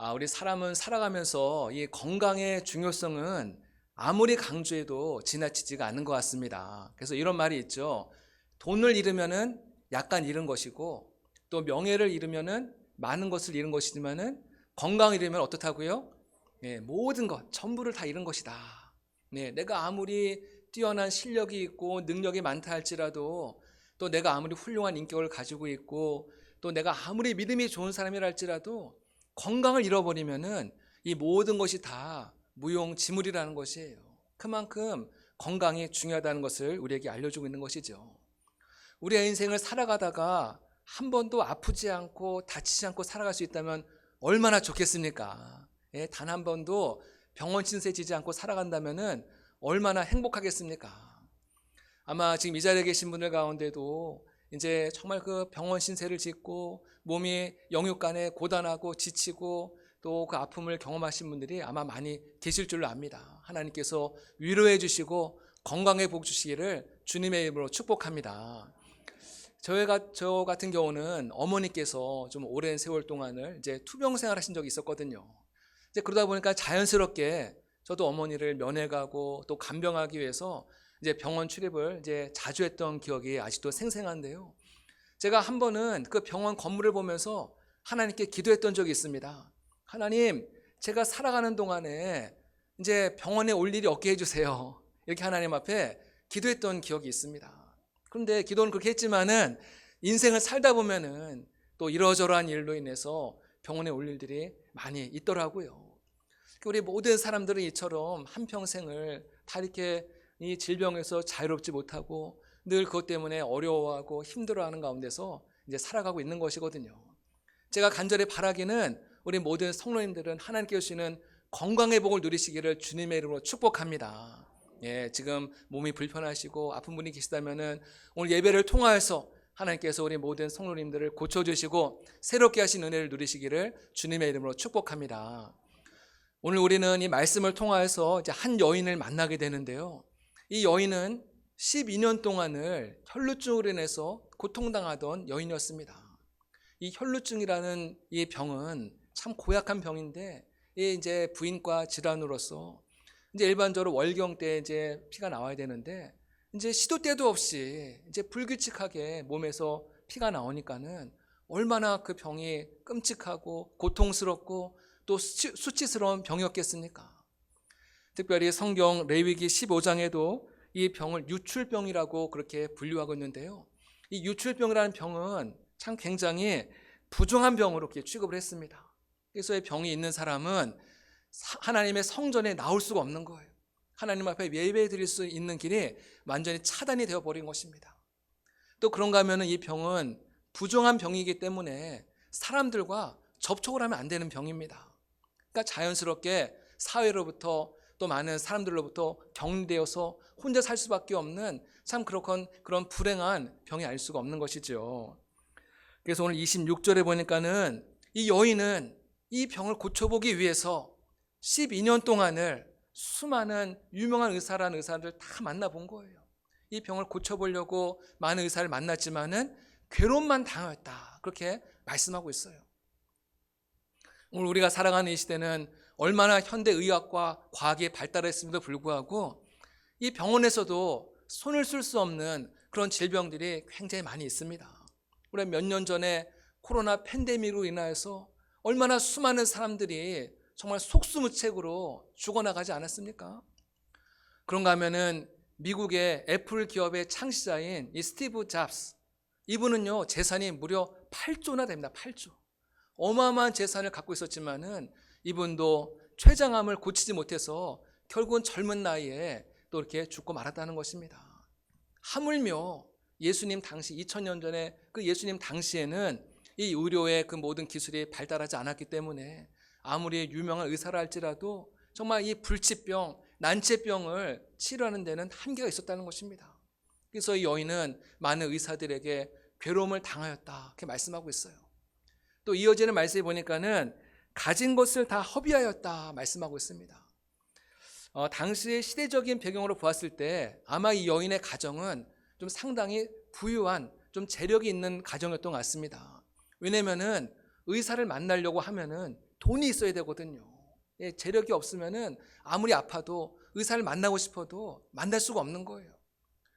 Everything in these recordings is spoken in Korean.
우리 사람은 살아가면서 이 건강의 중요성은 아무리 강조해도 지나치지가 않는 것 같습니다. 그래서 이런 말이 있죠. 돈을 잃으면은 약간 잃은 것이고, 또 명예를 잃으면은 많은 것을 잃은 것이지만은 건강을 잃으면 어떻다고요? 네, 모든 것, 전부를 다 잃은 것이다. 네, 내가 아무리 뛰어난 실력이 있고 능력이 많다 할지라도, 또 내가 아무리 훌륭한 인격을 가지고 있고, 또 내가 아무리 믿음이 좋은 사람이라 할지라도 건강을 잃어버리면은 이 모든 것이 다 무용지물이라는 것이에요. 그만큼 건강이 중요하다는 것을 우리에게 알려주고 있는 것이죠. 우리의 인생을 살아가다가 한 번도 아프지 않고 다치지 않고 살아갈 수 있다면 얼마나 좋겠습니까? 예, 단 한 번도 병원 신세 지지 않고 살아간다면은 얼마나 행복하겠습니까? 아마 지금 이 자리에 계신 분들 가운데도 이제 정말 그 병원 신세를 짓고 몸이 영육간에 고단하고 지치고 또 그 아픔을 경험하신 분들이 아마 많이 계실 줄로 압니다. 하나님께서 위로해 주시고 건강의 복 주시기를 주님의 이름으로 축복합니다. 저 같은 경우는 어머니께서 좀 오랜 세월 동안을 이제 투병 생활하신 적이 있었거든요. 이제 그러다 보니까 자연스럽게 저도 어머니를 면회 가고 또 간병하기 위해서 이제 병원 출입을 이제 자주 했던 기억이 아직도 생생한데요. 제가 한 번은 그 병원 건물을 보면서 하나님께 기도했던 적이 있습니다. 하나님, 제가 살아가는 동안에 이제 병원에 올 일이 없게 해주세요. 이렇게 하나님 앞에 기도했던 기억이 있습니다. 그런데 기도는 그렇게 했지만은 인생을 살다 보면은 또 이러저러한 일로 인해서 병원에 올 일들이 많이 있더라고요. 우리 모든 사람들은 이처럼 한평생을 다 이렇게 이 질병에서 자유롭지 못하고 늘 그것 때문에 어려워하고 힘들어하는 가운데서 이제 살아가고 있는 것이거든요. 제가 간절히 바라기는 우리 모든 성도님들은 하나님께 주시는 건강의 복을 누리시기를 주님의 이름으로 축복합니다. 예, 지금 몸이 불편하시고 아픈 분이 계시다면은 오늘 예배를 통하여서 하나님께서 우리 모든 성도님들을 고쳐주시고 새롭게 하신 은혜를 누리시기를 주님의 이름으로 축복합니다. 오늘 우리는 이 말씀을 통하여서 이제 한 여인을 만나게 되는데요. 이 여인은 12년 동안을 혈루증으로 인해서 고통당하던 여인이었습니다. 이 혈루증이라는 이 병은 참 고약한 병인데, 이 이제 부인과 질환으로서 이제 일반적으로 월경 때 이제 피가 나와야 되는데, 이제 시도 때도 없이 이제 불규칙하게 몸에서 피가 나오니까는 얼마나 그 병이 끔찍하고 고통스럽고 또 수치스러운 병이었겠습니까? 특별히 성경 레위기 15장에도 이 병을 유출병이라고 그렇게 분류하고 있는데요. 이 유출병이라는 병은 참 굉장히 부정한 병으로 이렇게 취급을 했습니다. 그래서 이 병이 있는 사람은 하나님의 성전에 나올 수가 없는 거예요. 하나님 앞에 예배 드릴 수 있는 길이 완전히 차단이 되어버린 것입니다. 또 그런가 하면 이 병은 부정한 병이기 때문에 사람들과 접촉을 하면 안 되는 병입니다. 그러니까 자연스럽게 사회로부터 또 많은 사람들로부터 격리되어서 혼자 살 수밖에 없는 참 그런 불행한 병이 알 수가 없는 것이죠. 그래서 오늘 26절에 보니까는 이 여인은 이 병을 고쳐보기 위해서 12년 동안을 수많은 유명한 의사라는 의사들 다 만나본 거예요. 이 병을 고쳐보려고 많은 의사를 만났지만은 괴로움만 당하였다, 그렇게 말씀하고 있어요. 오늘 우리가 살아가는 이 시대는 얼마나 현대의학과 과학이 발달했음에도 불구하고 이 병원에서도 손을 쓸 수 없는 그런 질병들이 굉장히 많이 있습니다. 우리가 몇 년 전에 코로나 팬데믹으로 인하여서 얼마나 수많은 사람들이 정말 속수무책으로 죽어나가지 않았습니까? 그런가 하면은 미국의 애플 기업의 창시자인 이 스티브 잡스, 이분은요 재산이 무려 8조나 됩니다. 8조. 어마어마한 재산을 갖고 있었지만은 이분도 췌장암을 고치지 못해서 결국은 젊은 나이에 또 이렇게 죽고 말았다는 것입니다. 하물며 예수님 당시 2000년 전에 그 예수님 당시에는 이 의료의 그 모든 기술이 발달하지 않았기 때문에 아무리 유명한 의사라 할지라도 정말 이 불치병, 난치병을 치료하는 데는 한계가 있었다는 것입니다. 그래서 이 여인은 많은 의사들에게 괴로움을 당하였다, 이렇게 말씀하고 있어요. 또 이어지는 말씀에 보니까는 가진 것을 다 허비하였다 말씀하고 있습니다. 당시의 시대적인 배경으로 보았을 때 아마 이 여인의 가정은 좀 상당히 부유한, 좀 재력이 있는 가정이었던 것 같습니다. 왜냐면은 의사를 만나려고 하면은 돈이 있어야 되거든요. 예, 재력이 없으면은 아무리 아파도 의사를 만나고 싶어도 만날 수가 없는 거예요.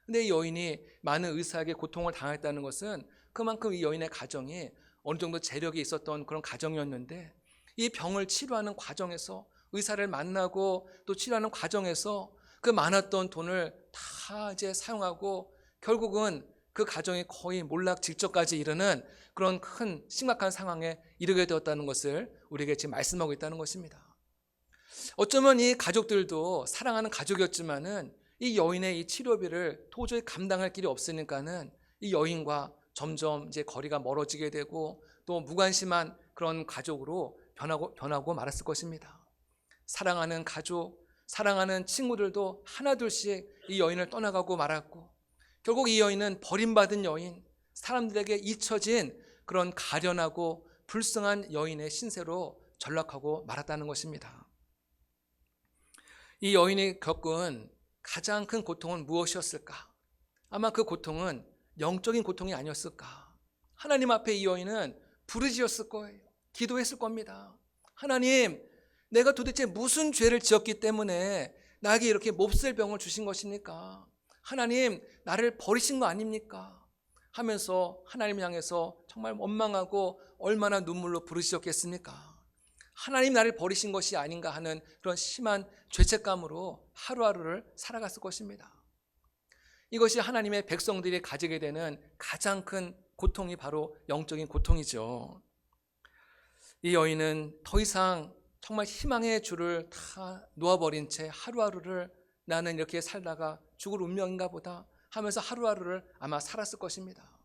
근데 이 여인이 많은 의사에게 고통을 당했다는 것은 그만큼 이 여인의 가정이 어느 정도 재력이 있었던 그런 가정이었는데, 이 병을 치료하는 과정에서 의사를 만나고 또 치료하는 과정에서 그 많았던 돈을 다 이제 사용하고 결국은 그 가정이 거의 몰락 직전까지 이르는 그런 큰 심각한 상황에 이르게 되었다는 것을 우리에게 지금 말씀하고 있다는 것입니다. 어쩌면 이 가족들도 사랑하는 가족이었지만은 이 여인의 이 치료비를 도저히 감당할 길이 없으니까는 이 여인과 점점 이제 거리가 멀어지게 되고 또 무관심한 그런 가족으로 변하고 말았을 것입니다. 사랑하는 가족, 사랑하는 친구들도 하나둘씩 이 여인을 떠나가고 말았고, 결국 이 여인은 버림받은 여인, 사람들에게 잊혀진 그런 가련하고 불쌍한 여인의 신세로 전락하고 말았다는 것입니다. 이 여인이 겪은 가장 큰 고통은 무엇이었을까? 아마 그 고통은 영적인 고통이 아니었을까? 하나님 앞에 이 여인은 부르짖었을 거예요. 기도했을 겁니다. 하나님, 내가 도대체 무슨 죄를 지었기 때문에 나에게 이렇게 몹쓸 병을 주신 것입니까? 하나님, 나를 버리신 거 아닙니까? 하면서 하나님 향해서 정말 원망하고 얼마나 눈물로 부르짖었겠습니까? 하나님 나를 버리신 것이 아닌가 하는 그런 심한 죄책감으로 하루하루를 살아갔을 것입니다. 이것이 하나님의 백성들이 가지게 되는 가장 큰 고통이 바로 영적인 고통이죠. 이 여인은 더 이상 정말 희망의 줄을 다 놓아버린 채 하루하루를 나는 이렇게 살다가 죽을 운명인가 보다 하면서 하루하루를 아마 살았을 것입니다.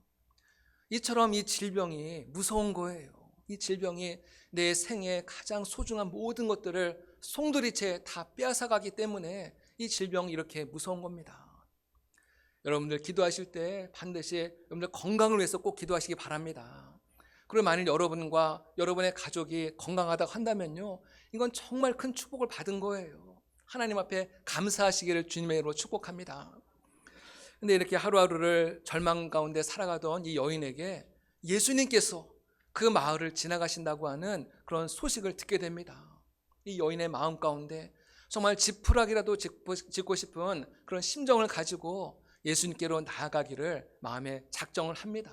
이처럼 이 질병이 무서운 거예요. 이 질병이 내 생에 가장 소중한 모든 것들을 송두리째 다 빼앗아가기 때문에 이 질병이 이렇게 무서운 겁니다. 여러분들 기도하실 때 반드시 여러분들 건강을 위해서 꼭 기도하시기 바랍니다. 그리고 만일 여러분과 여러분의 가족이 건강하다고 한다면요, 이건 정말 큰 축복을 받은 거예요. 하나님 앞에 감사하시기를 주님의 이름으로 축복합니다. 근데 이렇게 하루하루를 절망 가운데 살아가던 이 여인에게 예수님께서 그 마을을 지나가신다고 하는 그런 소식을 듣게 됩니다. 이 여인의 마음 가운데 정말 지푸라기라도 짚고 싶은 그런 심정을 가지고 예수님께로 나아가기를 마음에 작정을 합니다.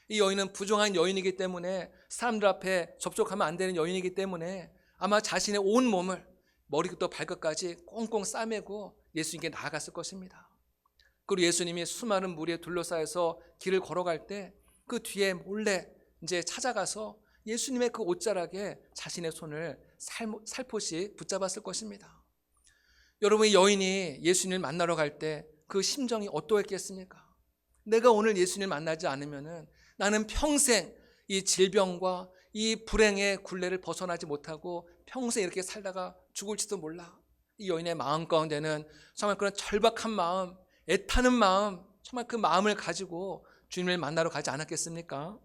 이 여인은 부정한 여인이기 때문에, 사람들 앞에 접촉하면 안 되는 여인이기 때문에 아마 자신의 온 몸을 머리부터 발끝까지 꽁꽁 싸매고 예수님께 나아갔을 것입니다. 그리고 예수님이 수많은 무리에 둘러싸여서 길을 걸어갈 때 그 뒤에 몰래 이제 찾아가서 예수님의 그 옷자락에 자신의 손을 살포시 붙잡았을 것입니다. 여러분, 이 여인이 예수님을 만나러 갈 때 그 심정이 어떠했겠습니까? 내가 오늘 예수님을 만나지 않으면은 나는 평생 이 질병과 이 불행의 굴레를 벗어나지 못하고 평생 이렇게 살다가 죽을지도 몰라. 이 여인의 마음 가운데는 정말 그런 절박한 마음, 애타는 마음, 정말 그 마음을 가지고 주님을 만나러 가지 않았겠습니까?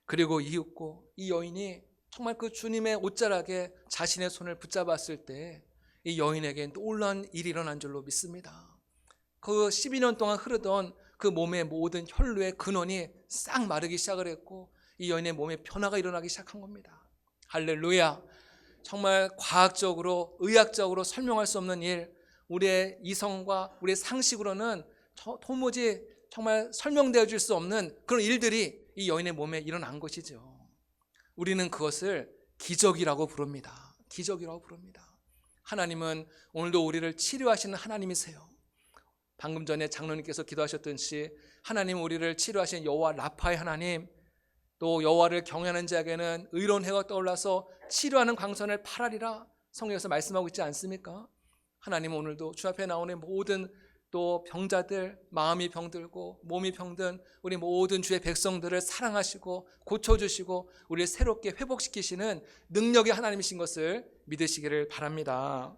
그리고 이윽고 이 여인이 정말 그 주님의 옷자락에 자신의 손을 붙잡았을 때 이 여인에게 놀라운 일이 일어난 줄로 믿습니다. 그 12년 동안 흐르던 그 몸의 모든 혈루의 근원이 싹 마르기 시작을 했고 이 여인의 몸에 변화가 일어나기 시작한 겁니다. 할렐루야. 정말 과학적으로 의학적으로 설명할 수 없는 일, 우리의 이성과 우리의 상식으로는 도무지 정말 설명되어 줄 수 없는 그런 일들이 이 여인의 몸에 일어난 것이죠. 우리는 그것을 기적이라고 부릅니다. 기적이라고 부릅니다. 하나님은 오늘도 우리를 치료하시는 하나님이세요. 방금 전에 장로님께서 기도하셨듯이 하나님, 우리를 치료하신 여호와 라파의 하나님, 또 여호와를 경외하는 자에게는 의로운 해가 떠올라서 치료하는 광선을 팔아리라 성경에서 말씀하고 있지 않습니까? 하나님은 오늘도 주 앞에 나오는 모든 또 병자들, 마음이 병들고 몸이 병든 우리 모든 주의 백성들을 사랑하시고 고쳐주시고 우리를 새롭게 회복시키시는 능력의 하나님이신 것을 믿으시기를 바랍니다.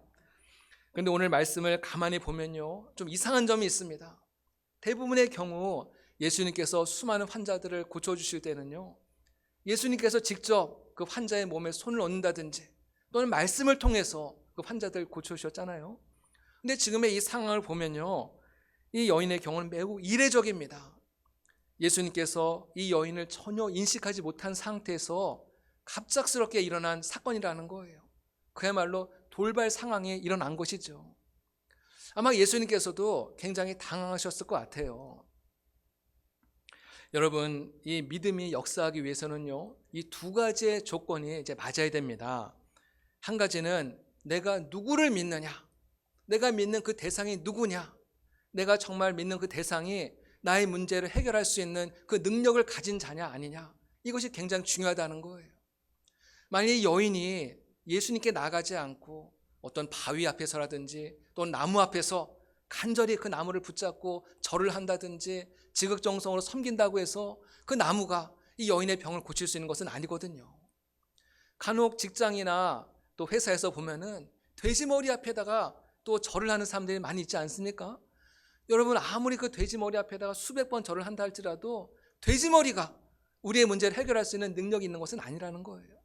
그런데 오늘 말씀을 가만히 보면요, 좀 이상한 점이 있습니다. 대부분의 경우 예수님께서 수많은 환자들을 고쳐주실 때는요, 예수님께서 직접 그 환자의 몸에 손을 얹는다든지 또는 말씀을 통해서 그 환자들 고쳐주셨잖아요. 근데 지금의 이 상황을 보면요, 이 여인의 경우는 매우 이례적입니다. 예수님께서 이 여인을 전혀 인식하지 못한 상태에서 갑작스럽게 일어난 사건이라는 거예요. 그야말로 돌발 상황이 일어난 것이죠. 아마 예수님께서도 굉장히 당황하셨을 것 같아요. 여러분, 이 믿음이 역사하기 위해서는요, 이 두 가지의 조건이 이제 맞아야 됩니다. 한 가지는 내가 누구를 믿느냐, 내가 믿는 그 대상이 누구냐, 내가 정말 믿는 그 대상이 나의 문제를 해결할 수 있는 그 능력을 가진 자냐 아니냐, 이것이 굉장히 중요하다는 거예요. 만약 이 여인이 예수님께 나가지 않고 어떤 바위 앞에서라든지 또 나무 앞에서 간절히 그 나무를 붙잡고 절을 한다든지 지극정성으로 섬긴다고 해서 그 나무가 이 여인의 병을 고칠 수 있는 것은 아니거든요. 간혹 직장이나 또 회사에서 보면은 돼지머리 앞에다가 또 절을 하는 사람들이 많이 있지 않습니까? 여러분, 아무리 그 돼지머리 앞에다가 수백 번 절을 한다 할지라도 돼지머리가 우리의 문제를 해결할 수 있는 능력이 있는 것은 아니라는 거예요.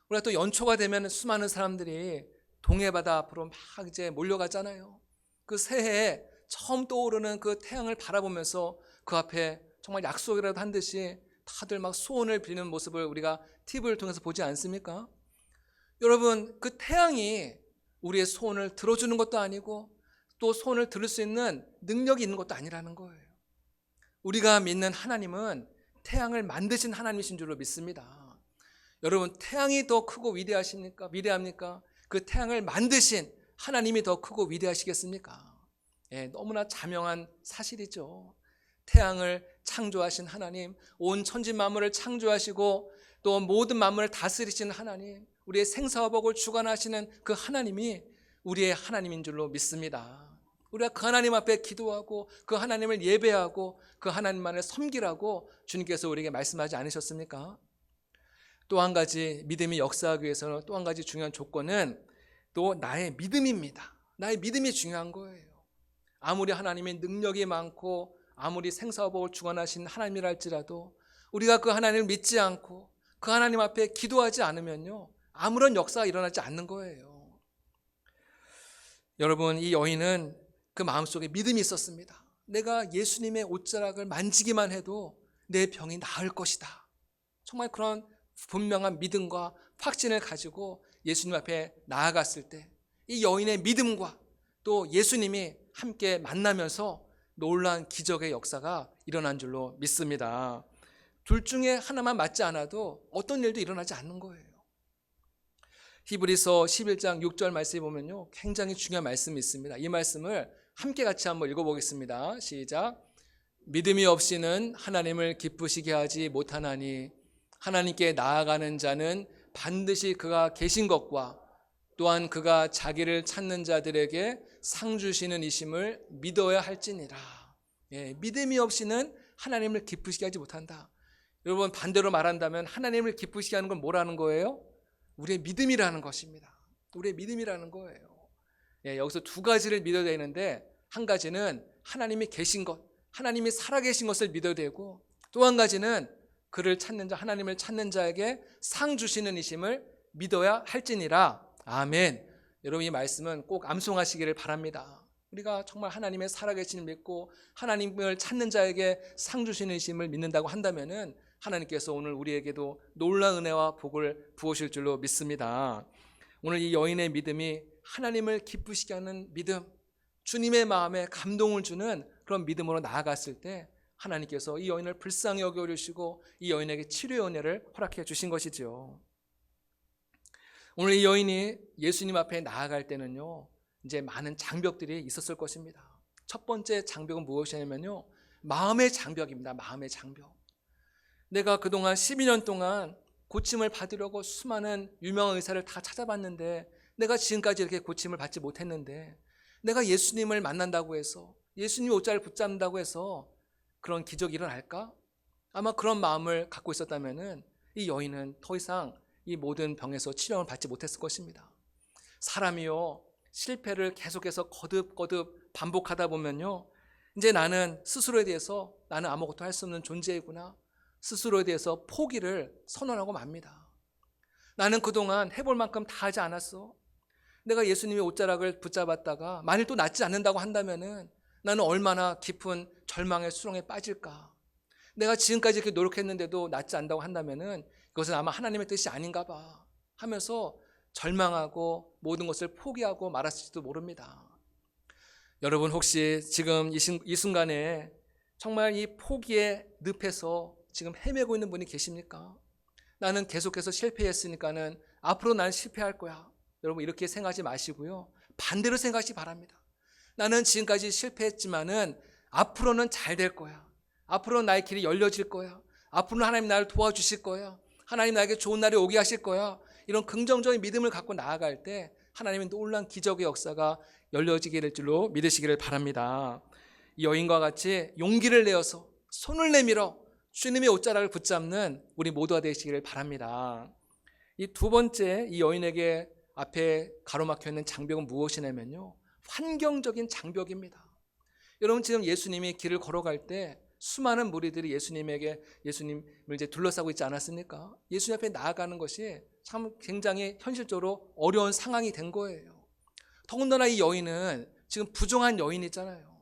우리가 또 연초가 되면 수많은 사람들이 동해바다 앞으로 막 이제 몰려가잖아요. 그 새해에 처음 떠오르는 그 태양을 바라보면서 그 앞에 정말 약속이라도 한 듯이 다들 막 소원을 비는 모습을 우리가 TV를 통해서 보지 않습니까? 여러분, 그 태양이 우리의 소원을 들어주는 것도 아니고 또 소원을 들을 수 있는 능력이 있는 것도 아니라는 거예요. 우리가 믿는 하나님은 태양을 만드신 하나님이신 줄로 믿습니다. 여러분, 태양이 더 크고 위대하십니까? 위대합니까? 그 태양을 만드신 하나님이 더 크고 위대하시겠습니까? 예, 너무나 자명한 사실이죠. 태양을 창조하신 하나님, 온 천지 만물을 창조하시고 또 모든 만물을 다스리시는 하나님, 우리의 생사와 복을 주관하시는 그 하나님이 우리의 하나님인 줄로 믿습니다. 우리가 그 하나님 앞에 기도하고 그 하나님을 예배하고 그 하나님만을 섬기라고 주님께서 우리에게 말씀하지 않으셨습니까? 또 한 가지 믿음이 역사하기 위해서는 또 한 가지 중요한 조건은 또 나의 믿음입니다. 나의 믿음이 중요한 거예요. 아무리 하나님의 능력이 많고 아무리 생사와 복을 주관하신 하나님이라 할지라도 우리가 그 하나님을 믿지 않고 그 하나님 앞에 기도하지 않으면요, 아무런 역사가 일어나지 않는 거예요. 여러분, 이 여인은 그 마음속에 믿음이 있었습니다. 내가 예수님의 옷자락을 만지기만 해도 내 병이 나을 것이다. 정말 그런 분명한 믿음과 확신을 가지고 예수님 앞에 나아갔을 때 이 여인의 믿음과 또 예수님이 함께 만나면서 놀라운 기적의 역사가 일어난 줄로 믿습니다. 둘 중에 하나만 맞지 않아도 어떤 일도 일어나지 않는 거예요. 히브리서 11장 6절 말씀에 보면요, 굉장히 중요한 말씀이 있습니다. 이 말씀을 함께 같이 한번 읽어보겠습니다. 시작. 믿음이 없이는 하나님을 기쁘시게 하지 못하나니 하나님께 나아가는 자는 반드시 그가 계신 것과 또한 그가 자기를 찾는 자들에게 상 주시는 이심을 믿어야 할지니라. 예, 믿음이 없이는 하나님을 기쁘시게 하지 못한다. 여러분, 반대로 말한다면 하나님을 기쁘시게 하는 건 뭐라는 거예요? 우리의 믿음이라는 것입니다. 우리의 믿음이라는 거예요. 예, 여기서 두 가지를 믿어야 되는데, 한 가지는 하나님이 계신 것, 하나님이 살아계신 것을 믿어야 되고, 또 한 가지는 그를 찾는 자, 하나님을 찾는 자에게 상 주시는 이심을 믿어야 할지니라. 아멘. 여러분, 이 말씀은 꼭 암송하시기를 바랍니다. 우리가 정말 하나님의 살아계심을 믿고 하나님을 찾는 자에게 상 주시는 이심을 믿는다고 한다면은 하나님께서 오늘 우리에게도 놀라운 은혜와 복을 부으실 줄로 믿습니다. 오늘 이 여인의 믿음이 하나님을 기쁘시게 하는 믿음, 주님의 마음에 감동을 주는 그런 믿음으로 나아갔을 때 하나님께서 이 여인을 불쌍히 여겨주시고 이 여인에게 치료의 은혜를 허락해 주신 것이죠. 오늘 이 여인이 예수님 앞에 나아갈 때는요, 이제 많은 장벽들이 있었을 것입니다. 첫 번째 장벽은 무엇이냐면요, 마음의 장벽입니다. 마음의 장벽. 내가 그동안 12년 동안 고침을 받으려고 수많은 유명한 의사를 다 찾아봤는데 내가 지금까지 이렇게 고침을 받지 못했는데 내가 예수님을 만난다고 해서 예수님의 옷자를 붙잡는다고 해서 그런 기적이 일어날까? 아마 그런 마음을 갖고 있었다면 이 여인은 더 이상 이 모든 병에서 치료를 받지 못했을 것입니다. 사람이요, 실패를 계속해서 거듭거듭 반복하다 보면요, 이제 나는 스스로에 대해서 나는 아무것도 할 수 없는 존재이구나, 스스로에 대해서 포기를 선언하고 맙니다. 나는 그동안 해볼 만큼 다 하지 않았어. 내가 예수님의 옷자락을 붙잡았다가 만일 또 낫지 않는다고 한다면은 나는 얼마나 깊은 절망의 수렁에 빠질까. 내가 지금까지 이렇게 노력했는데도 낫지 않는다고 한다면은 그것은 아마 하나님의 뜻이 아닌가 봐 하면서 절망하고 모든 것을 포기하고 말았을지도 모릅니다. 여러분 혹시 지금 이 순간에 정말 이 포기의 늪에서 지금 헤매고 있는 분이 계십니까? 나는 계속해서 실패했으니까는 앞으로 나는 실패할 거야. 여러분 이렇게 생각하지 마시고요. 반대로 생각하시기 바랍니다. 나는 지금까지 실패했지만은 앞으로는 잘 될 거야. 앞으로는 나의 길이 열려질 거야. 앞으로는 하나님 나를 도와주실 거야. 하나님 나에게 좋은 날이 오게 하실 거야. 이런 긍정적인 믿음을 갖고 나아갈 때 하나님의 놀라운 기적의 역사가 열려지게 될 줄로 믿으시기를 바랍니다. 이 여인과 같이 용기를 내어서 손을 내밀어 주님의 옷자락을 붙잡는 우리 모두가 되시기를 바랍니다. 이 두 번째 이 여인에게 앞에 가로막혀 있는 장벽은 무엇이냐면요, 환경적인 장벽입니다. 여러분 지금 예수님이 길을 걸어갈 때 수많은 무리들이 예수님을 이제 둘러싸고 있지 않았습니까? 예수님 앞에 나아가는 것이 참 굉장히 현실적으로 어려운 상황이 된 거예요. 더군다나 이 여인은 지금 부정한 여인이잖아요.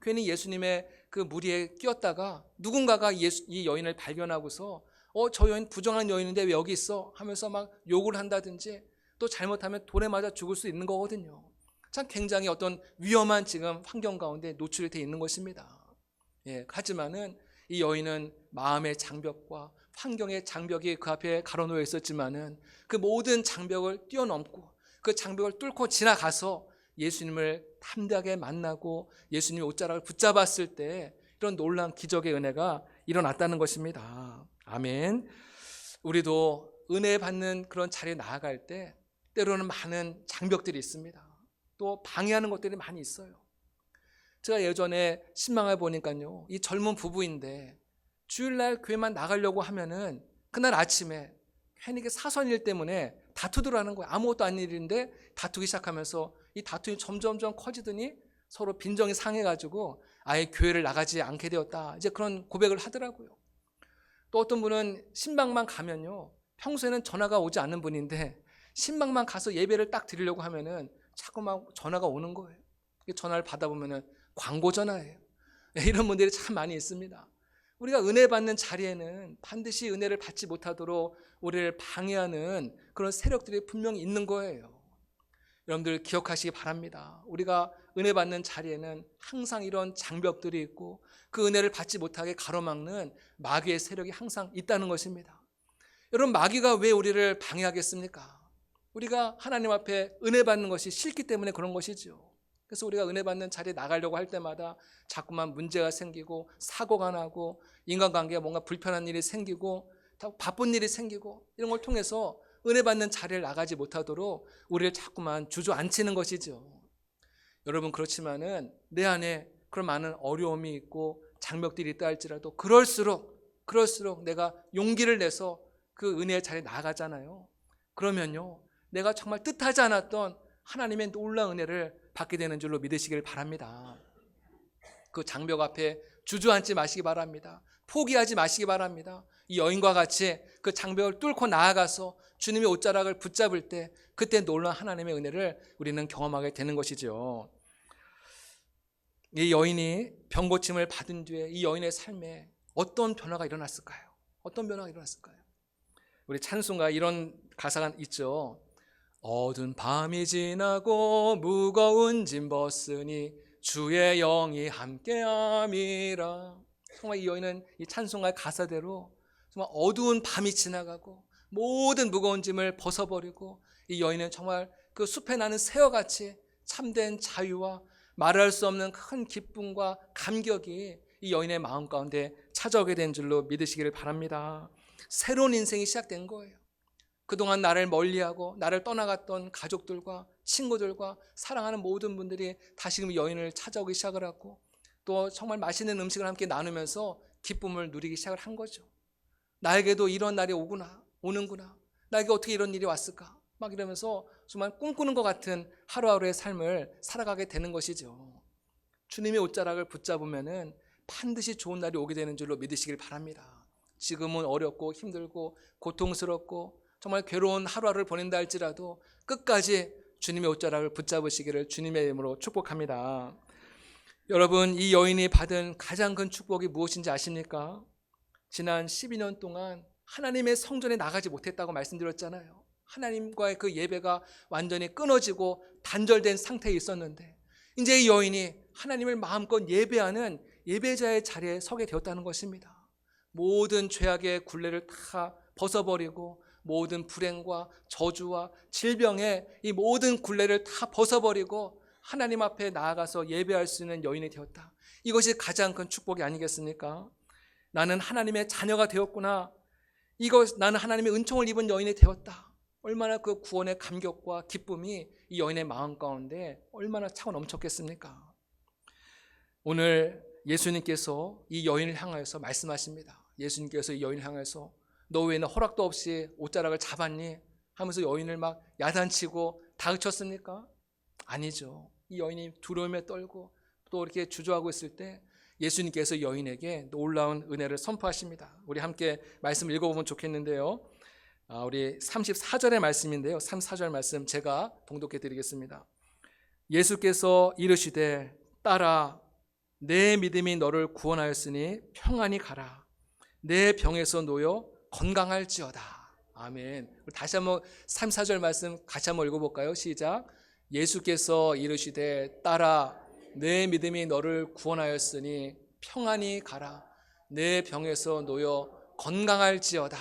괜히 예수님의 그 무리에 끼었다가 누군가가 이 여인을 발견하고서 저 여인 부정한 여인인데 왜 여기 있어? 하면서 막 욕을 한다든지 또 잘못하면 돌에 맞아 죽을 수 있는 거거든요. 참 굉장히 어떤 위험한 지금 환경 가운데 노출이 되어 있는 것입니다. 하지만은 이 여인은 마음의 장벽과 환경의 장벽이 그 앞에 가로놓여 있었지만은 그 모든 장벽을 뛰어넘고 그 장벽을 뚫고 지나가서 예수님을 담대하게 만나고 예수님의 옷자락을 붙잡았을 때 이런 놀라운 기적의 은혜가 일어났다는 것입니다. 아멘. 우리도 은혜 받는 그런 자리에 나아갈 때 때로는 많은 장벽들이 있습니다. 또 방해하는 것들이 많이 있어요. 제가 예전에 신방을 보니까요, 이 젊은 부부인데 주일날 교회만 나가려고 하면은 그날 아침에 괜히 사소한 일 때문에 다투더라는 거예요. 아무것도 아닌 일인데 다투기 시작하면서 이 다툼이 점점점 커지더니 서로 빈정이 상해가지고 아예 교회를 나가지 않게 되었다, 이제 그런 고백을 하더라고요. 또 어떤 분은 신방만 가면요, 평소에는 전화가 오지 않는 분인데 신방만 가서 예배를 딱 드리려고 하면은 자꾸 막 전화가 오는 거예요. 전화를 받아보면은 광고 전화예요. 이런 분들이 참 많이 있습니다. 우리가 은혜 받는 자리에는 반드시 은혜를 받지 못하도록 우리를 방해하는 그런 세력들이 분명히 있는 거예요. 여러분들 기억하시기 바랍니다. 우리가 은혜 받는 자리에는 항상 이런 장벽들이 있고 그 은혜를 받지 못하게 가로막는 마귀의 세력이 항상 있다는 것입니다. 여러분 마귀가 왜 우리를 방해하겠습니까? 우리가 하나님 앞에 은혜 받는 것이 싫기 때문에 그런 것이죠. 그래서 우리가 은혜 받는 자리에 나가려고 할 때마다 자꾸만 문제가 생기고 사고가 나고 인간관계에 뭔가 불편한 일이 생기고 바쁜 일이 생기고 이런 걸 통해서 은혜 받는 자리를 나가지 못하도록 우리를 자꾸만 주저앉히는 것이죠. 여러분 그렇지만은 내 안에 그런 많은 어려움이 있고 장벽들이 있다 할지라도 그럴수록 내가 용기를 내서 그 은혜의 자리에 나가잖아요. 그러면요, 내가 정말 뜻하지 않았던 하나님의 놀라운 은혜를 받게 되는 줄로 믿으시길 바랍니다. 그 장벽 앞에 주저앉지 마시기 바랍니다. 포기하지 마시기 바랍니다. 이 여인과 같이 그 장벽을 뚫고 나아가서 주님의 옷자락을 붙잡을 때 그때 놀라운 하나님의 은혜를 우리는 경험하게 되는 것이죠. 이 여인이 병고침을 받은 뒤에 이 여인의 삶에 어떤 변화가 일어났을까요? 어떤 변화가 일어났을까요? 우리 찬송가에 이런 가사가 있죠. 어두운 밤이 지나고 무거운 짐 벗으니 주의 영이 함께함이라. 정말 이 여인은 이 찬송가의 가사대로 정말 어두운 밤이 지나가고 모든 무거운 짐을 벗어버리고 이 여인은 정말 그 숲에 나는 새와같이 참된 자유와 말할 수 없는 큰 기쁨과 감격이 이 여인의 마음 가운데 찾아오게 된 줄로 믿으시기를 바랍니다. 새로운 인생이 시작된 거예요. 그동안 나를 멀리하고 나를 떠나갔던 가족들과 친구들과 사랑하는 모든 분들이 다시금 여인을 찾아오기 시작을 하고 또 정말 맛있는 음식을 함께 나누면서 기쁨을 누리기 시작을 한 거죠. 나에게도 이런 날이 오는구나. 나에게 어떻게 이런 일이 왔을까? 막 이러면서 정말 꿈꾸는 것 같은 하루하루의 삶을 살아가게 되는 것이죠. 주님의 옷자락을 붙잡으면은 반드시 좋은 날이 오게 되는 줄로 믿으시길 바랍니다. 지금은 어렵고 힘들고 고통스럽고 정말 괴로운 하루하루를 보낸다 할지라도 끝까지 주님의 옷자락을 붙잡으시기를 주님의 이름으로 축복합니다. 여러분 이 여인이 받은 가장 큰 축복이 무엇인지 아십니까? 지난 12년 동안 하나님의 성전에 나가지 못했다고 말씀드렸잖아요. 하나님과의 그 예배가 완전히 끊어지고 단절된 상태에 있었는데 이제 이 여인이 하나님을 마음껏 예배하는 예배자의 자리에 서게 되었다는 것입니다. 모든 죄악의 굴레를 다 벗어버리고 모든 불행과 저주와 질병의 이 모든 굴레를 다 벗어버리고 하나님 앞에 나아가서 예배할 수 있는 여인이 되었다. 이것이 가장 큰 축복이 아니겠습니까? 나는 하나님의 자녀가 되었구나. 나는 하나님의 은총을 입은 여인이 되었다. 얼마나 그 구원의 감격과 기쁨이 이 여인의 마음 가운데 얼마나 차고 넘쳤겠습니까? 오늘 예수님께서 이 여인을 향하여서 말씀하십니다. 예수님께서 이 여인을 향해서 너 외에는 허락도 없이 옷자락을 잡았니? 하면서 여인을 막 야단치고 다그쳤습니까? 아니죠. 이 여인이 두려움에 떨고 또 이렇게 주저하고 있을 때 예수님께서 여인에게 놀라운 은혜를 선포하십니다. 우리 함께 말씀 읽어보면 좋겠는데요. 우리 34절의 말씀인데요. 34절 말씀 제가 봉독해 드리겠습니다. 예수께서 이르시되 딸아 내 믿음이 너를 구원하였으니 평안히 가라. 내 병에서 놓여 건강할지어다. 아멘. 다시 한번 34절 말씀 같이 한번 읽어볼까요? 시작. 예수께서 이르시되 딸아 내 믿음이 너를 구원하였으니 평안히 가라. 내 병에서 놓여 건강할지어다.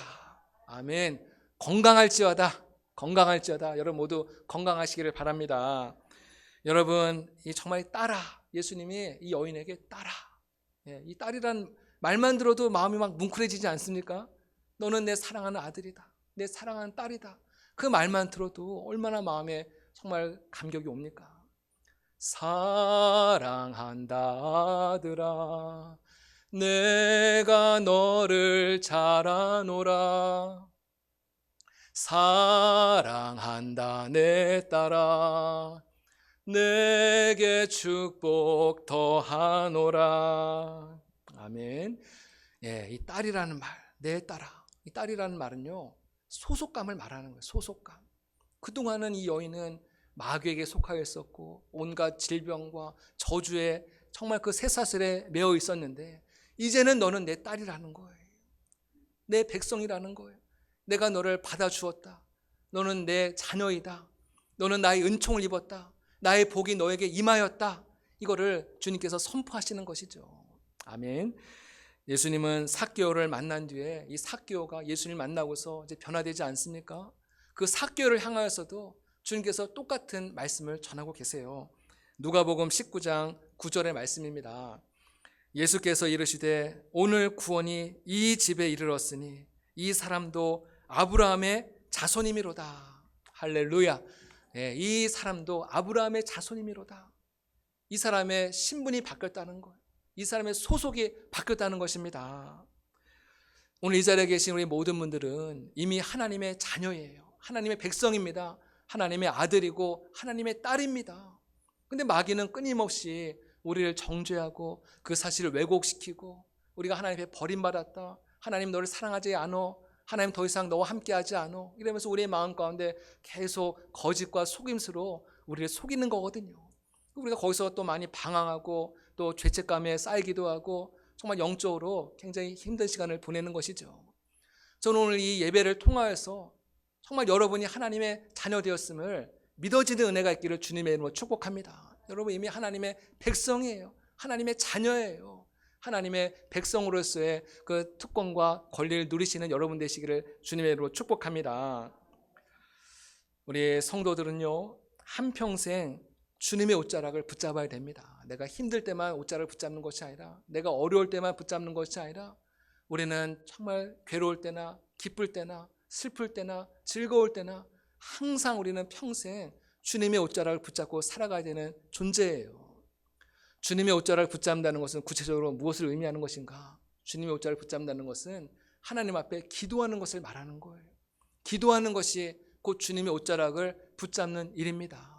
아멘. 건강할지어다. 건강할지어다. 여러분 모두 건강하시기를 바랍니다. 여러분 이 정말 딸아, 예수님이 이 여인에게 딸아, 이 딸이란 말만 들어도 마음이 막 뭉클해지지 않습니까? 너는 내 사랑하는 아들이다, 내 사랑하는 딸이다. 그 말만 들어도 얼마나 마음에 정말 감격이 옵니까? 사랑한다 아들아 내가 너를 잘 아노라. 사랑한다 내 딸아 내게 축복 더하노라. 아멘. 이 딸이라는 말, 내 딸아, 이 딸이라는 말은요 소속감을 말하는 거예요. 소속감. 그동안은 이 여인은 마귀에게 속하여 있었고 온갖 질병과 저주에 정말 그 쇠사슬에 매어 있었는데 이제는 너는 내 딸이라는 거예요. 내 백성이라는 거예요. 내가 너를 받아주었다. 너는 내 자녀이다. 너는 나의 은총을 입었다. 나의 복이 너에게 임하였다. 이거를 주님께서 선포하시는 것이죠. 아멘. 예수님은 삭개오를 만난 뒤에 이 삭개오가 예수님을 만나고서 이제 변화되지 않습니까? 그 삭개오를 향하여서도 주님께서 똑같은 말씀을 전하고 계세요. 누가복음 19장 9절의 말씀입니다. 예수께서 이르시되 오늘 구원이 이 집에 이르렀으니 이 사람도 아브라함의 자손이미로다. 할렐루야. 이 사람도 아브라함의 자손이미로다. 이 사람의 신분이 바뀌었다는 것, 이 사람의 소속이 바뀌었다는 것입니다. 오늘 이 자리에 계신 우리 모든 분들은 이미 하나님의 자녀예요. 하나님의 백성입니다. 하나님의 아들이고 하나님의 딸입니다. 근데 마귀는 끊임없이 우리를 정죄하고 그 사실을 왜곡시키고 우리가 하나님 앞에 버림받았다, 하나님 너를 사랑하지 않아, 하나님 더 이상 너와 함께하지 않아, 이러면서 우리의 마음 가운데 계속 거짓과 속임수로 우리를 속이는 거거든요. 우리가 거기서 또 많이 방황하고 또 죄책감에 쌓이기도 하고 정말 영적으로 굉장히 힘든 시간을 보내는 것이죠. 저는 오늘 이 예배를 통하여서 정말 여러분이 하나님의 자녀 되었음을 믿어지는 은혜가 있기를 주님의 이름으로 축복합니다. 여러분 이미 하나님의 백성이에요. 하나님의 자녀예요. 하나님의 백성으로서의 그 특권과 권리를 누리시는 여러분 되시기를 주님의 이름으로 축복합니다. 우리 성도들은요 한평생 주님의 옷자락을 붙잡아야 됩니다. 내가 힘들 때만 옷자락을 붙잡는 것이 아니라, 내가 어려울 때만 붙잡는 것이 아니라, 우리는 정말 괴로울 때나 기쁠 때나 슬플 때나 즐거울 때나 항상 우리는 평생 주님의 옷자락을 붙잡고 살아가야 되는 존재예요. 주님의 옷자락을 붙잡는다는 것은 구체적으로 무엇을 의미하는 것인가? 주님의 옷자락을 붙잡는다는 것은 하나님 앞에 기도하는 것을 말하는 거예요. 기도하는 것이 곧 주님의 옷자락을 붙잡는 일입니다.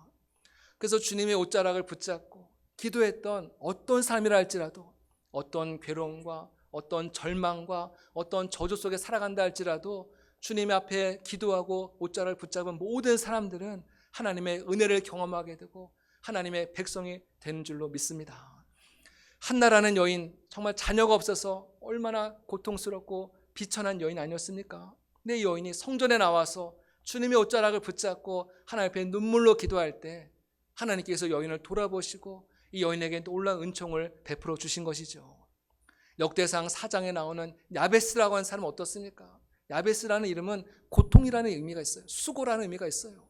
그래서 주님의 옷자락을 붙잡고 기도했던 어떤 삶이라 할지라도, 어떤 괴로움과 어떤 절망과 어떤 저주 속에 살아간다 할지라도 주님 앞에 기도하고 옷자락을 붙잡은 모든 사람들은 하나님의 은혜를 경험하게 되고 하나님의 백성이 되는 줄로 믿습니다. 한나라는 여인, 정말 자녀가 없어서 얼마나 고통스럽고 비천한 여인 아니었습니까? 근데 이 여인이 성전에 나와서 주님의 옷자락을 붙잡고 하나님 앞에 눈물로 기도할 때 하나님께서 여인을 돌아보시고 이 여인에게 놀라운 은총을 베풀어 주신 것이죠. 역대상 4장에 나오는 야베스라고 하는 사람은 어떻습니까? 야베스라는 이름은 고통이라는 의미가 있어요. 수고라는 의미가 있어요.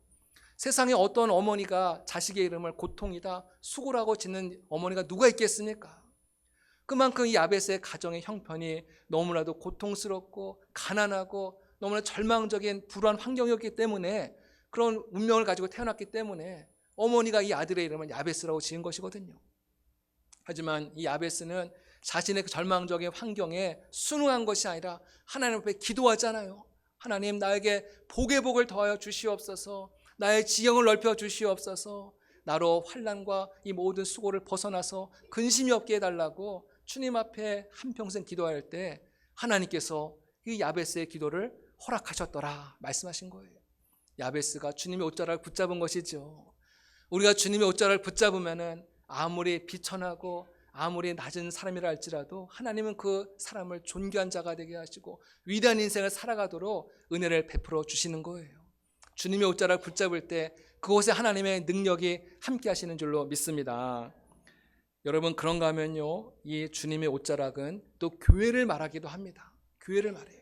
세상에 어떤 어머니가 자식의 이름을 고통이다, 수고라고 짓는 어머니가 누가 있겠습니까? 그만큼 이 야베스의 가정의 형편이 너무나도 고통스럽고 가난하고 너무나 절망적인 불우한 환경이었기 때문에, 그런 운명을 가지고 태어났기 때문에 어머니가 이 아들의 이름을 야베스라고 지은 것이거든요. 하지만 이 야베스는 자신의 그 절망적인 환경에 순응한 것이 아니라 하나님 앞에 기도하잖아요. 하나님, 나에게 복의 복을 더하여 주시옵소서, 나의 지경을 넓혀 주시옵소서, 나로 환난과 이 모든 수고를 벗어나서 근심이 없게 해달라고 주님 앞에 한평생 기도할 때 하나님께서 이 야베스의 기도를 허락하셨더라 말씀하신 거예요. 야베스가 주님의 옷자락을 붙잡은 것이죠. 우리가 주님의 옷자락을 붙잡으면은 아무리 비천하고 아무리 낮은 사람이라 할지라도 하나님은 그 사람을 존귀한 자가 되게 하시고 위대한 인생을 살아가도록 은혜를 베풀어 주시는 거예요. 주님의 옷자락을 붙잡을 때 그곳에 하나님의 능력이 함께 하시는 줄로 믿습니다. 여러분, 그런가 하면요, 이 주님의 옷자락은 또 교회를 말하기도 합니다. 교회를 말해요.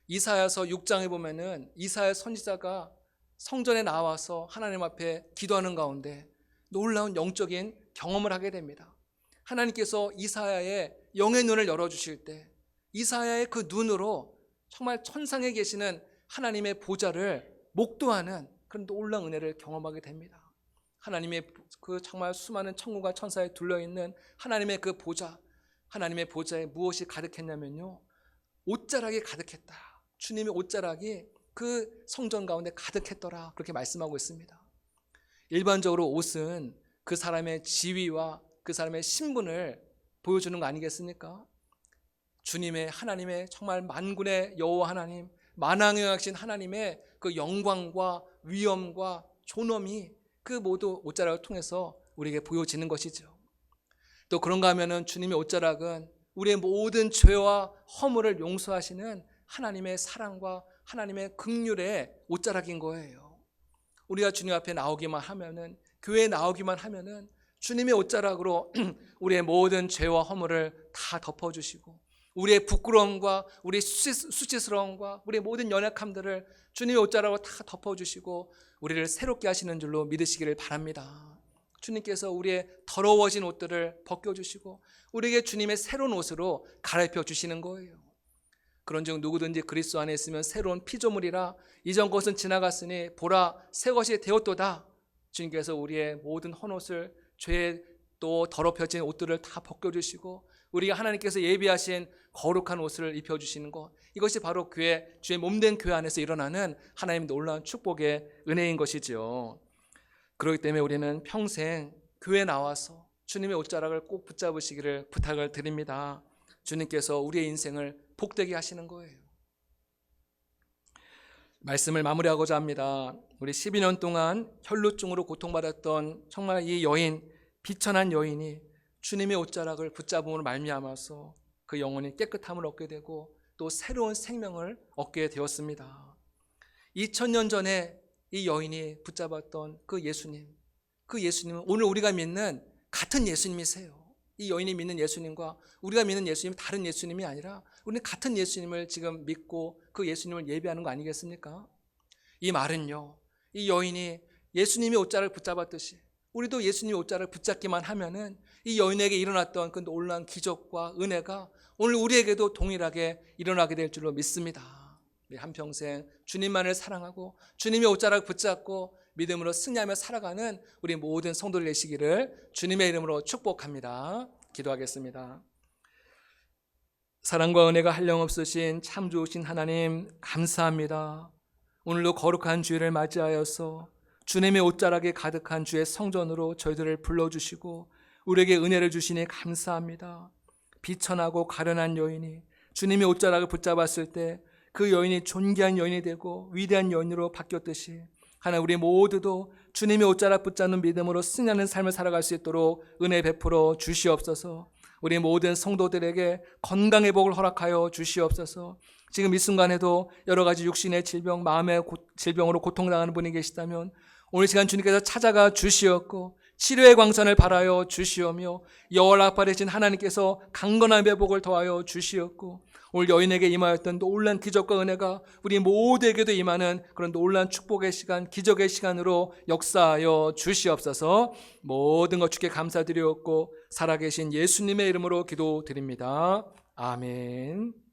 이사야서 6장에 보면은 이사야 선지자가 성전에 나와서 하나님 앞에 기도하는 가운데 놀라운 영적인 경험을 하게 됩니다. 하나님께서 이사야의 영의 눈을 열어주실 때 이사야의 그 눈으로 정말 천상에 계시는 하나님의 보좌를 목도하는 그런 놀라운 은혜를 경험하게 됩니다. 하나님의 그 정말 수많은 천군과 천사에 둘러있는 하나님의 그 보좌, 하나님의 보좌에 무엇이 가득했냐면요, 옷자락이 가득했다. 주님의 옷자락이 그 성전 가운데 가득했더라, 그렇게 말씀하고 있습니다. 일반적으로 옷은 그 사람의 지위와 그 사람의 신분을 보여주는 거 아니겠습니까? 주님의, 하나님의 정말 만군의 여호와 하나님, 만왕의 하나님의 그 영광과 위엄과 존엄이 그 모두 옷자락을 통해서 우리에게 보여지는 것이죠. 또 그런가 하면은 주님의 옷자락은 우리의 모든 죄와 허물을 용서하시는 하나님의 사랑과 하나님의 긍휼의 옷자락인 거예요. 우리가 주님 앞에 나오기만 하면은, 교회에 나오기만 하면은 주님의 옷자락으로 우리의 모든 죄와 허물을 다 덮어주시고 우리의 부끄러움과 우리의 수치스러움과 우리의 모든 연약함들을 주님의 옷자락으로 다 덮어주시고 우리를 새롭게 하시는 줄로 믿으시기를 바랍니다. 주님께서 우리의 더러워진 옷들을 벗겨주시고 우리에게 주님의 새로운 옷으로 갈아입혀 주시는 거예요. 그런즉 누구든지 그리스도 안에 있으면 새로운 피조물이라, 이전 것은 지나갔으니 보라 새 것이 되었도다. 주님께서 우리의 모든 헌옷을, 죄에 또 더럽혀진 옷들을 다 벗겨주시고 우리가 하나님께서 예비하신 거룩한 옷을 입혀주시는 것, 이것이 바로 교회, 주의 몸된 교회 안에서 일어나는 하나님의 놀라운 축복의 은혜인 것이죠. 그렇기 때문에 우리는 평생 교회에 나와서 주님의 옷자락을 꼭 붙잡으시기를 부탁을 드립니다. 주님께서 우리의 인생을 복되게 하시는 거예요. 말씀을 마무리하고자 합니다. 우리 12년 동안 혈루증으로 고통받았던 정말 이 여인, 비천한 여인이 주님의 옷자락을 붙잡음으로 말미암아서 그 영혼이 깨끗함을 얻게 되고 또 새로운 생명을 얻게 되었습니다. 2000년 전에 이 여인이 붙잡았던 그 예수님은 오늘 우리가 믿는 같은 예수님이세요. 이 여인이 믿는 예수님과 우리가 믿는 예수님이 다른 예수님이 아니라 우리는 같은 예수님을 지금 믿고 그 예수님을 예배하는 거 아니겠습니까? 이 말은요, 이 여인이 예수님의 옷자락을 붙잡았듯이 우리도 예수님의 옷자락을 붙잡기만 하면은 이 여인에게 일어났던 그 놀라운 기적과 은혜가 오늘 우리에게도 동일하게 일어나게 될 줄로 믿습니다. 한평생 주님만을 사랑하고 주님의 옷자락을 붙잡고 믿음으로 승리하며 살아가는 우리 모든 성도들 되시기를 주님의 이름으로 축복합니다. 기도하겠습니다. 사랑과 은혜가 한량없으신 참 좋으신 하나님, 감사합니다. 오늘도 거룩한 주일을 맞이하여서 주님의 옷자락에 가득한 주의 성전으로 저희들을 불러주시고 우리에게 은혜를 주시니 감사합니다. 비천하고 가련한 여인이 주님의 옷자락을 붙잡았을 때 그 여인이 존귀한 여인이 되고 위대한 여인으로 바뀌었듯이 하나님, 우리 모두도 주님의 옷자락 붙잡는 믿음으로 승리하는 삶을 살아갈 수 있도록 은혜 베풀어 주시옵소서. 우리 모든 성도들에게 건강의 복을 허락하여 주시옵소서. 지금 이 순간에도 여러 가지 육신의 질병, 마음의 질병으로 고통당하는 분이 계시다면 오늘 시간 주님께서 찾아가 주시옵고 치료의 광선을 발하여 주시오며 여호와 라파 되신 하나님께서 강건한 회복을 더하여 주시옵고 오늘 여인에게 임하였던 놀란 기적과 은혜가 우리 모두에게도 임하는 그런 놀란 축복의 시간, 기적의 시간으로 역사하여 주시옵소서. 모든 것 주께 감사드리옵고 살아계신 예수님의 이름으로 기도드립니다. 아멘.